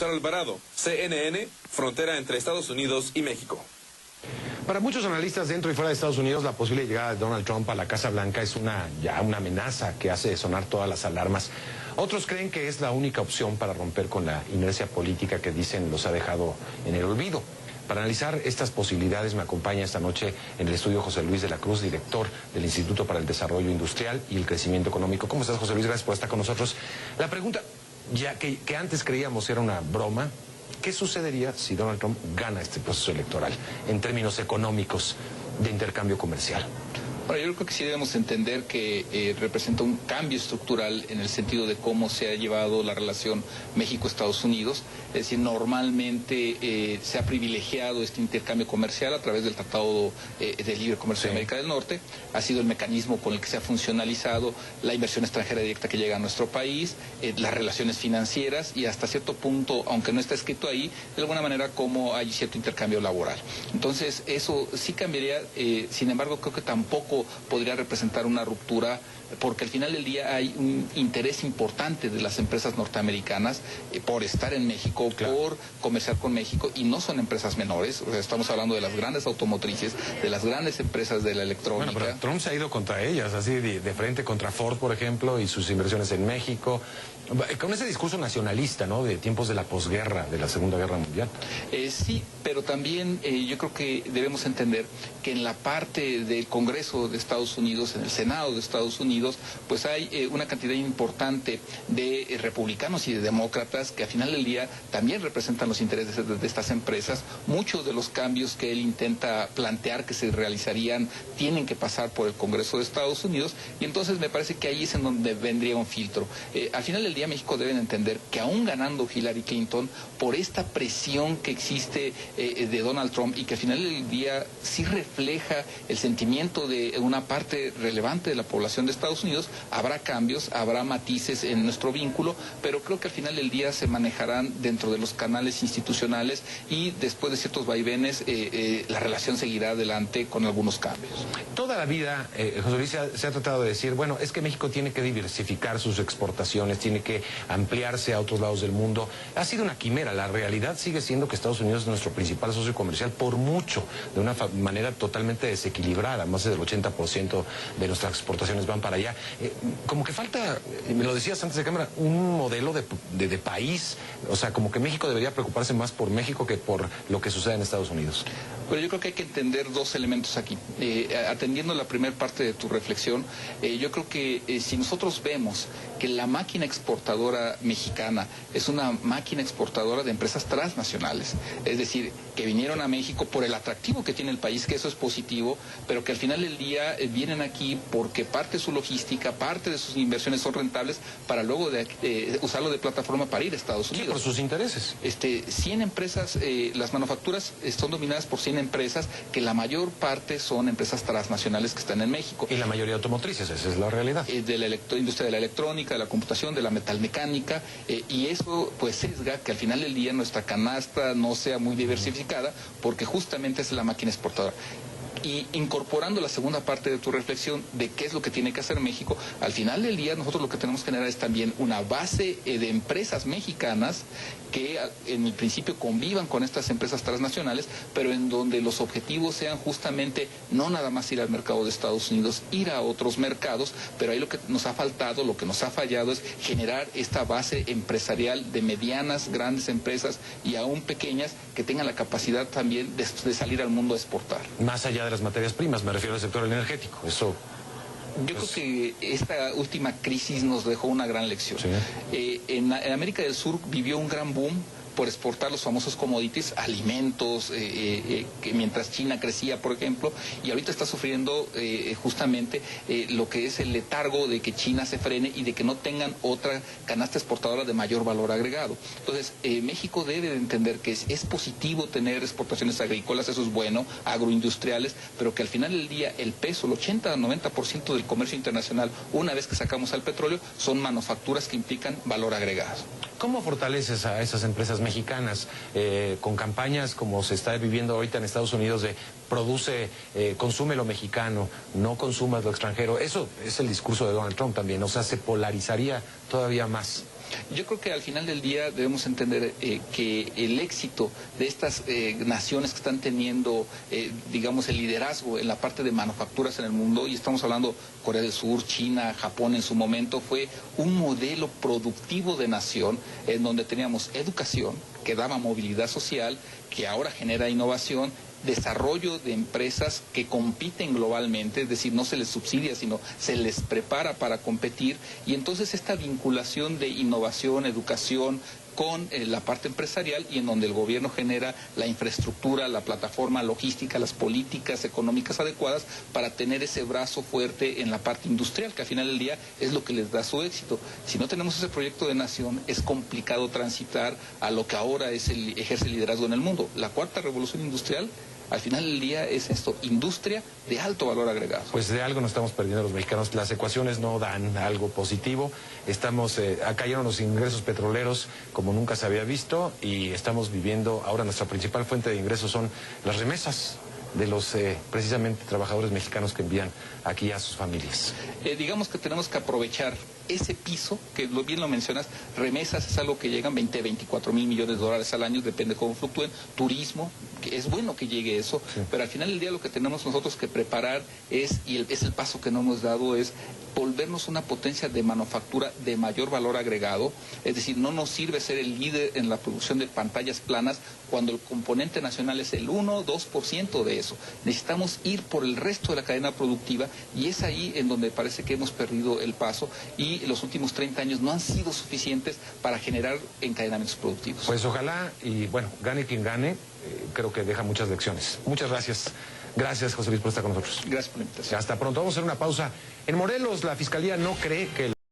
Héctor Alvarado, CNN, frontera entre Estados Unidos y México. Para muchos analistas dentro y fuera de Estados Unidos, la posible llegada de Donald Trump a la Casa Blanca es ya una amenaza que hace sonar todas las alarmas. Otros creen que es la única opción para romper con la inercia política que dicen los ha dejado en el olvido. Para analizar estas posibilidades me acompaña esta noche en el estudio José Luis de la Cruz, director del Instituto para el Desarrollo Industrial y el Crecimiento Económico. ¿Cómo estás, José Luis? Gracias por estar con nosotros. La pregunta, ya que antes creíamos era una broma, ¿qué sucedería si Donald Trump gana este proceso electoral en términos económicos de intercambio comercial? Bueno, yo creo que sí debemos entender que representa un cambio estructural en el sentido de cómo se ha llevado la relación México-Estados Unidos. Es decir, normalmente se ha privilegiado este intercambio comercial a través del Tratado de Libre Comercio de América del Norte. Ha sido el mecanismo con el que se ha funcionalizado la inversión extranjera directa que llega a nuestro país, las relaciones financieras y hasta cierto punto, aunque no está escrito ahí, de alguna manera cómo hay cierto intercambio laboral. Entonces, eso sí cambiaría, sin embargo, creo que tampoco podría representar una ruptura, porque al final del día hay un interés importante de las empresas norteamericanas por estar en México, claro, por comerciar con México, y no son empresas menores. O sea, estamos hablando de las grandes automotrices, de las grandes empresas de la electrónica. Bueno, pero Trump se ha ido contra ellas, así de frente contra Ford, por ejemplo, y sus inversiones en México, con ese discurso nacionalista, ¿no?, de tiempos de la posguerra, de la Segunda Guerra Mundial. Sí, pero también yo creo que debemos entender que en la parte del Congreso de Estados Unidos, en el Senado de Estados Unidos, pues hay una cantidad importante de republicanos y de demócratas que al final del día también representan los intereses de estas empresas. Muchos de los cambios que él intenta plantear que se realizarían tienen que pasar por el Congreso de Estados Unidos, y entonces me parece que ahí es en donde vendría un filtro. Al final del día México debe entender que aún ganando Hillary Clinton, por esta presión que existe de Donald Trump, y que al final del día sí refleja el sentimiento de una parte relevante de la población de Estados Unidos, habrá cambios, habrá matices en nuestro vínculo, pero creo que al final del día se manejarán dentro de los canales institucionales, y después de ciertos vaivenes la relación seguirá adelante con algunos cambios. Toda la vida, José Luis, se ha tratado de decir, bueno, es que México tiene que diversificar sus exportaciones, tiene que ampliarse a otros lados del mundo. Ha sido una quimera. La realidad sigue siendo que Estados Unidos es nuestro principal socio comercial por mucho, de una manera totalmente desequilibrada. Más del 80% de nuestras exportaciones van para allá. Como que falta, me lo decías antes de cámara, un modelo de país. O sea, como que México debería preocuparse más por México que por lo que sucede en Estados Unidos. Pero yo creo que hay que entender dos elementos aquí. Atendiendo la primera parte de tu reflexión, yo creo que si nosotros vemos que la máquina exportadora mexicana es una máquina exportadora de empresas transnacionales, es decir, que vinieron a México por el atractivo que tiene el país, que eso es positivo, pero que al final del día vienen aquí porque parte de su logística, parte de sus inversiones son rentables, para luego usarlo de plataforma para ir a Estados Unidos. Sí, por sus intereses. 100 empresas, las manufacturas son dominadas por 100 empresas, que la mayor parte son empresas transnacionales que están en México. Y la mayoría automotrices, esa es la realidad. De la industria de la electrónica, de la computación, de la metalmecánica, y eso pues sesga que al final del día nuestra canasta no sea muy diversificada, porque justamente es la máquina exportadora. Y incorporando la segunda parte de tu reflexión de qué es lo que tiene que hacer México, al final del día nosotros lo que tenemos que generar es también una base de empresas mexicanas que en el principio convivan con estas empresas transnacionales, pero en donde los objetivos sean justamente no nada más ir al mercado de Estados Unidos, ir a otros mercados, pero ahí lo que nos ha faltado, lo que nos ha fallado es generar esta base empresarial de medianas, grandes empresas y aún pequeñas que tengan la capacidad también de salir al mundo a exportar. Más allá de las materias primas, me refiero al sector energético, eso... Yo creo que esta última crisis nos dejó una gran lección. Sí. En América del Sur vivió un gran boom por exportar los famosos commodities, alimentos, que mientras China crecía, por ejemplo, y ahorita está sufriendo justamente lo que es el letargo de que China se frene y de que no tengan otra canasta exportadora de mayor valor agregado. Entonces, México debe de entender que es positivo tener exportaciones agrícolas, eso es bueno, agroindustriales, pero que al final del día el peso, el 80-90% del comercio internacional, una vez que sacamos al petróleo, son manufacturas que implican valor agregado. ¿Cómo fortaleces a esas empresas mexicanas con campañas como se está viviendo ahorita en Estados Unidos de consume lo mexicano, no consumas lo extranjero? Eso es el discurso de Donald Trump también, o sea, se polarizaría todavía más. Yo creo que al final del día debemos entender que el éxito de estas naciones que están teniendo, digamos, el liderazgo en la parte de manufacturas en el mundo, y estamos hablando Corea del Sur, China, Japón en su momento, fue un modelo productivo de nación en donde teníamos educación, que daba movilidad social, que ahora genera innovación, desarrollo de empresas que compiten globalmente, es decir, no se les subsidia, sino se les prepara para competir, y entonces esta vinculación de innovación, educación, con la parte empresarial, y en donde el gobierno genera la infraestructura, la plataforma logística, las políticas económicas adecuadas para tener ese brazo fuerte en la parte industrial, que al final del día es lo que les da su éxito. Si no tenemos ese proyecto de nación, es complicado transitar a lo que ahora ejerce el liderazgo en el mundo. La cuarta revolución industrial, al final del día, es esto: industria de alto valor agregado. Pues de algo nos estamos perdiendo los mexicanos. Las ecuaciones no dan algo positivo. Estamos, cayeron los ingresos petroleros como nunca se había visto, y estamos viviendo, ahora nuestra principal fuente de ingresos son las remesas de los precisamente trabajadores mexicanos que envían aquí a sus familias. Digamos que tenemos que aprovechar ese piso, que bien lo mencionas. Remesas es algo que llegan 24 mil millones de dólares al año, depende cómo fluctúen. Turismo, que es bueno que llegue eso, sí. Pero al final del día lo que tenemos nosotros que preparar es el paso que no hemos dado, es volvernos una potencia de manufactura de mayor valor agregado. Es decir, no nos sirve ser el líder en la producción de pantallas planas cuando el componente nacional es el 1 o 2% de eso. Necesitamos ir por el resto de la cadena productiva, y es ahí en donde parece que hemos perdido el paso, y los últimos 30 años no han sido suficientes para generar encadenamientos productivos. Pues ojalá, y bueno, gane quien gane, creo que deja muchas lecciones. Muchas gracias. Gracias, José Luis, por estar con nosotros. Gracias por la invitación. Hasta pronto. Vamos a hacer una pausa. En Morelos, la Fiscalía no cree que